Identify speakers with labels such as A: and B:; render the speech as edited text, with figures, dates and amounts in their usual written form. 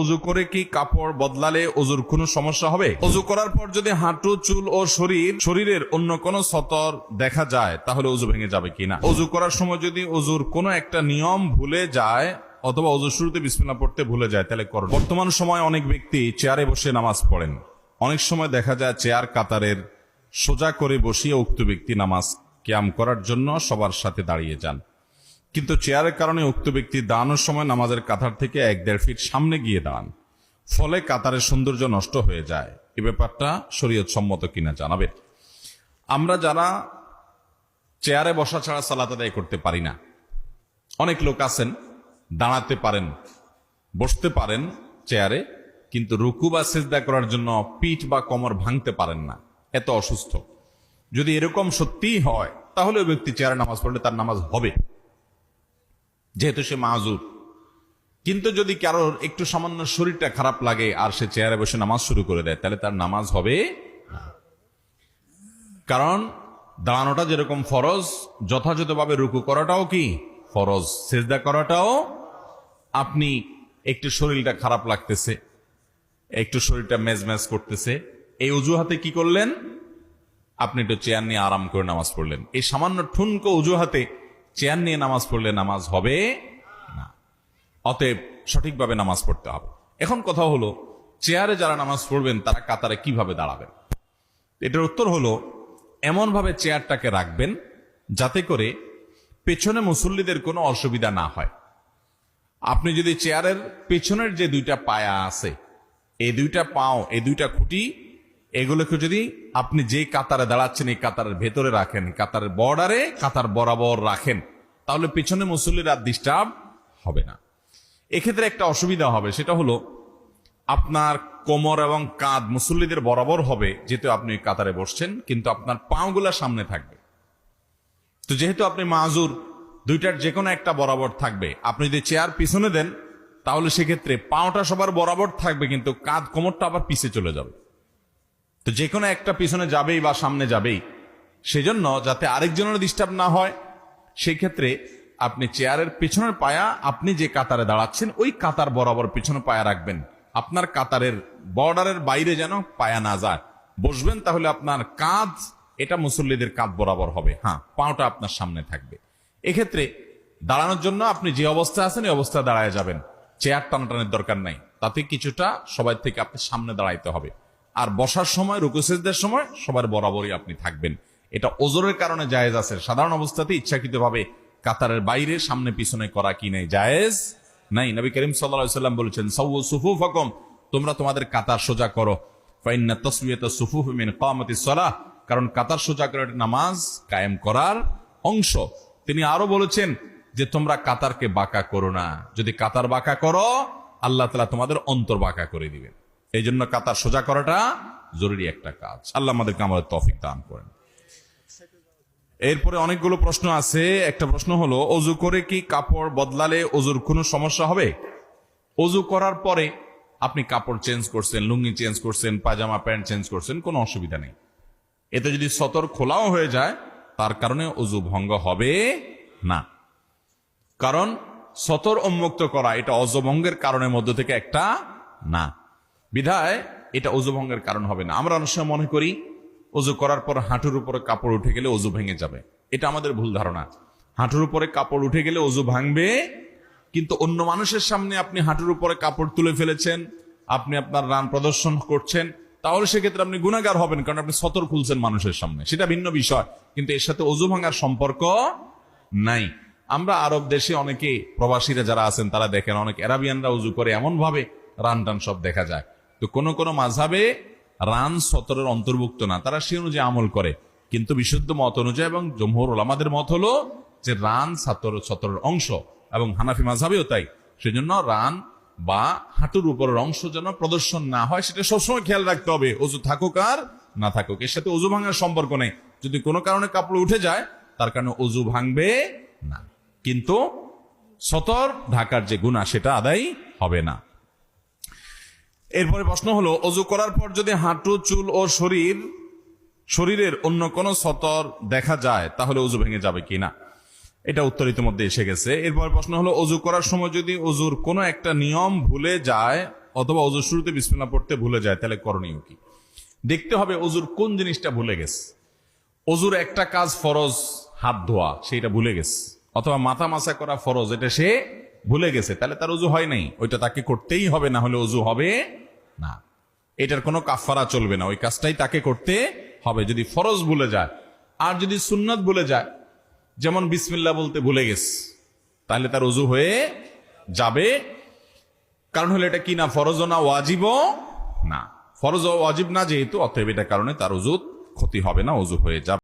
A: অজু করে কি কাপড় বদলালে অজুর কোনো সমস্যা হবে? অজু করার পর যদি হাঁটু, চুল ও শরীরের অন্য কোনো সতর দেখা যায় তাহলে অজু ভেঙে যাবে কিনা? অজু করার সময় যদি অজুর কোনো একটা নিয়ম ভুলে যায় অথবা অজু শুরুতে বিসমিল্লাহ পড়তে ভুলে যায় তাহলে করুন। বর্তমান সময় অনেক ব্যক্তি চেয়ারে বসে নামাজ পড়েন। অনেক সময় দেখা যায় চেয়ার কাতারের সোজা করে বসিয়ে উক্ত ব্যক্তি নামাজ কিয়াম করার জন্য সবার সাথে দাঁড়িয়ে যান, কিন্তু চেয়ারের কারণে উক্ত ব্যক্তি দাঁড়ানোর সময় নামাজের কাতার থেকে 1-1.5 ফিট সামনে গিয়ে দাঁড়ান, ফলে কাতারের সৌন্দর্য নষ্ট হয়ে যায়। এই ব্যাপারটা শরীয়ত সম্মত কিনা জানাবে। আমরা যারা চেয়ারে বসা ছাড়া সালাত আদায় করতে পারি না, অনেক লোক আছেন দাঁড়াতে পারেন, বসতে পারেন চেয়ারে, কিন্তু রুকু বা সিজদা করার জন্য পিঠ বা কোমর ভাঙতে পারেন না, এত অসুস্থ। যদি এরকম সত্যিই হয় তাহলে ওই ব্যক্তি চেয়ারে নামাজ পড়লে তার নামাজ হবে, যেহেতু সে মাযুর। কিন্তু যদি কারোর একটু সামান্য শরীরটা খারাপ লাগে আর সে চেয়ারে বসে নামাজ শুরু করে দেয় তাহলে তার নামাজ হবে না। কারণ দাঁড়ানোটা যেরকম ফরজ, যথাযথভাবে রুকু করাটাও কি ফরজ, সিজদা করাটাও। আপনি একটু শরীরটা খারাপ লাগতেছে, একটু শরীরটা মেজমেজ করতেছে, এই অজুহাতে কি করলেন? আপনি একটু চেয়ার নিয়ে আরাম করে নামাজ পড়লেন। এই সামান্য ঠুনকো অজুহাতে চেয়ার নিয়ে নামাজ পড়লে নামাজ হবে না। অতএব সঠিকভাবে নামাজ পড়তে হবে। এখন কথা হলো, চেয়ারে যারা নামাজ পড়বেন তারা কাতারে কিভাবে দাঁড়াবেন? এটার উত্তর হলো, এমন ভাবে চেয়ারটাকে রাখবেন যাতে করে পেছনে মুসল্লিদের কোনো অসুবিধা না হয়। আপনি যদি চেয়ারের পেছনের যে দুইটা পায়া আছে, এই দুইটা পাও, এই দুইটা খুঁটি, এগুলোকে যদি আপনি যে কাতারে দাঁড়াচ্ছেন এই কাতারের ভেতরে রাখেন, কাতারের বর্ডারে কাতার বরাবর রাখেন, তাহলে পিছনে মুসল্লিরা ডিস্টার্ব হবে না। এক্ষেত্রে একটা অসুবিধা হবে, সেটা হলো আপনার কোমর এবং কাঁধ মুসল্লিদের বরাবর হবে, যেহেতু আপনি কাতারে বসছেন, কিন্তু আপনার পাগুলা সামনে থাকবে। তো যেহেতু আপনি মাযুর, দুইটার যে কোনো একটা বরাবর থাকবে। আপনি যদি চেয়ার পিছনে দেন তাহলে সেক্ষেত্রে পাওটা সবার বরাবর থাকবে, কিন্তু কাঁধ কোমরটা আবার পিছে চলে যাবে। তো যে কোনো একটা পিছনে যাবেই বা সামনে যাবেই, সেজন্য যাতে আরেকজনের ডিস্টার্ব না হয়, সেই ক্ষেত্রে আপনি চেয়ারের পিছনের পায়া, আপনি যে কাতারে দাঁড়াচ্ছেন ওই কাতার বরাবর পিছনে পায়া রাখবেন। আপনার কাতারের বর্ডারের বাইরে যেন পায়া না যায়। বসবেন তাহলে আপনার কাঁধ, এটা মুসল্লিদের কাঁধ বরাবর হবে, হ্যাঁ, পাওটা আপনার সামনে থাকবে। এক্ষেত্রে দাঁড়ানোর জন্য আপনি যে অবস্থা আছেন এই অবস্থায় দাঁড়ায় যাবেন, চেয়ার টানাটানের দরকার নাই। তাতে কিছুটা সবাই থেকে আপনি সামনে দাঁড়াইতে হবে। আর বসার সময়, রুকু সিজদার সময় সবার বরাবরই আপনি থাকবেন। এটা ওজরের কারণে জায়েজ আছে। সাধারণ অবস্থাতে ইচ্ছাকৃতভাবে কাতারের বাইরে সামনে পিছনে করা কি নেই, জায়েজ নাই। নবী করিম সাল্লাল্লাহু আলাইহি ওয়াসাল্লাম বলেছেন, সাওয়ু সুফুফাকুম, তোমরা তোমাদের কাতার সোজা করো। ফাইন্না তাসওয়িয়াতাস সুফুফ মিন ইকামাতিস সালাহ, কারণ কাতার সোজা করা নামাজ কায়েম করার অংশ। তিনি আরো বলেছেন যে তোমরা কাতারকে বাঁকা করো না, যদি কাতার বাঁকা করো আল্লাহ তাআলা তোমাদের অন্তর বাঁকা করে দিবেন। এই জন্য কাতার সোজা করাটা জরুরি একটা কাজ। আল্লাহ আমাদেরকে আমাদের তৌফিক দান করেন। এরপরে অনেকগুলো প্রশ্ন আছে। একটা প্রশ্ন হলো, অজু করে কি কাপড় বদলালে অজুর কোনো সমস্যা হবে? অজু করার পরে আপনি কাপড় চেঞ্জ করছেন, লুঙ্গি চেঞ্জ করছেন, পাজামা প্যান্ট চেঞ্জ করছেন, কোনো অসুবিধা নেই। এতে যদি সতর খোলাও হয়ে যায় তার কারণে অজু ভঙ্গ হবে না। কারণ সতর উন্মুক্ত করা এটা অজু ভঙ্গের কারণের মধ্য থেকে একটা না, বিধায় এটা অজু ভঙ্গের কারণ হবে না। আমরা অনেক সময় মনে করি অজু করার পর হাঁটুর উপরে কাপড় উঠে গেলে অজু ভেঙে যাবে। এটা আমাদের ভুল ধারণা। হাঁটুর উপরে কাপড় উঠে গেলে অজু ভাঙবে, কিন্তু অন্য মানুষের সামনে আপনি হাঁটুর উপরে কাপড় তুলে ফেলেছেন, আপনি আপনার রান প্রদর্শন করছেন, তাহলে সেক্ষেত্রে আপনি গুনাহগার হবেন, কারণ আপনি সতর খুলছেন মানুষের সামনে, সেটা ভিন্ন বিষয়। কিন্তু এর সাথে অজু ভাঙার সম্পর্ক নাই। আমরা আরব দেশে অনেকে প্রবাসীরা যারা আছেন তারা দেখেন, অনেক আরাবিয়ানরা অজু করে এমন ভাবে রান টান সব দেখা যায়। তো কোন কোন মাযহাবে রান সতরের অন্তর্ভুক্ত না, তারা সে অনুযায়ী আমল করে। কিন্তু বিশুদ্ধ মত অনুযায়ী এবং জমহুর উলামাদের মত হলো যে রান সতরের অংশ, এবং হানাফি মাযহাবেও তাই। সেজন্য রান বা হাঁটুর উপরের অংশ যেন প্রদর্শন না হয়, সেটা সবসময় খেয়াল রাখতে হবে, অজু থাকুক আর না থাকুক। এর সাথে অজু ভাঙার সম্পর্ক নেই। যদি কোনো কারণে কাপড় উঠে যায় তার কারণে অজু ভাঙবে না, কিন্তু সতর ঢাকার যে গুনাহ সেটা আদায় হবে না। এরপরে প্রশ্ন হলো, অজু করার পর যদি হাঁটু, চুল ও শরীরের অন্য কোনো সতর দেখা যায় তাহলে অজু ভেঙে যাবে কিনা? এটা উত্তর ইতিমধ্যে এসে গেছে। এরপর প্রশ্ন হলো, অজু করার সময় যদি অজুর কোনো একটা নিয়ম ভুলে যায় অথবা অজুর শুরুতে বিসমিল্লাহ পড়তে ভুলে যায়, তাহলে করণীয় কি? দেখতে হবে অজুর কোন জিনিসটা ভুলে গেছে। অজুর একটা কাজ ফরজ, হাত ধোয়া, সেটা ভুলে গেছে, অথবা মাথা মাসা করা ফরজ, এটা সে ভুলে গেছে, তাহলে তার অজু হয় নাই, ওইটা তাকে করতেই হবে, না হলে অজু হবে না। এটার কোনো কাফারা চলবে না, ওই কাজটাই তাকে করতে হবে যদি ফরজ ভুলে যায়। আর যদি সুন্নত ভুলে যায়, যেমন বিসমিল্লাহ বলতে ভুলে গেছে, তাহলে তার অজু হয়ে যাবে। কারণ হলো এটা কি না, ফরজও না ওয়াজিবও না, ফরজ ও ওয়াজিব না যেহেতু, অতএব এটা কারণে তার অজু ক্ষতি হবে না, অজু হয়ে যাবে।